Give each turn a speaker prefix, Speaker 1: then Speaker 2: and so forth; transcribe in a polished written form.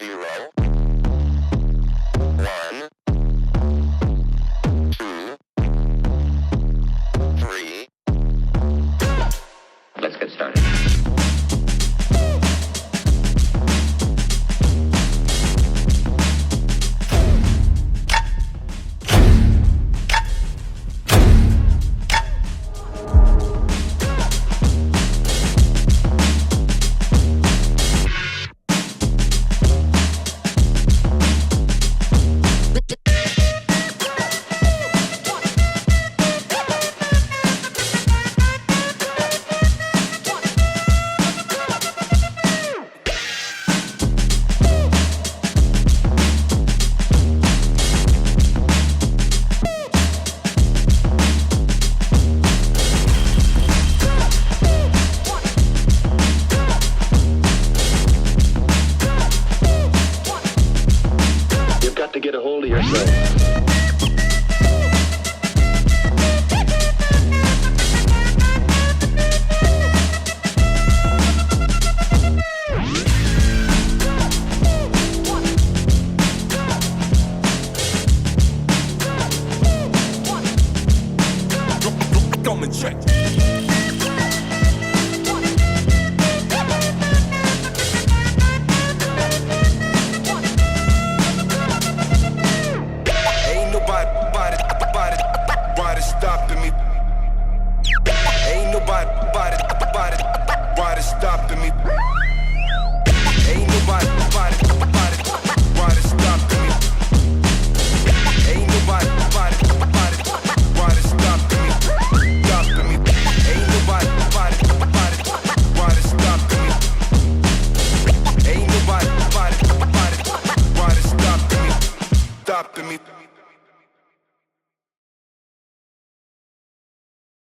Speaker 1: 0, 1, 2, 3.
Speaker 2: Let's get started.
Speaker 3: To get a hold of yourself.
Speaker 4: Come and check. Nobody stopping me. Ain't nobody stopping me. Ain't nobody stopping me. Ain't nobody stopping me. Stopping me. Ain't nobody stopping me. Ain't nobody stopping me. Stopping me.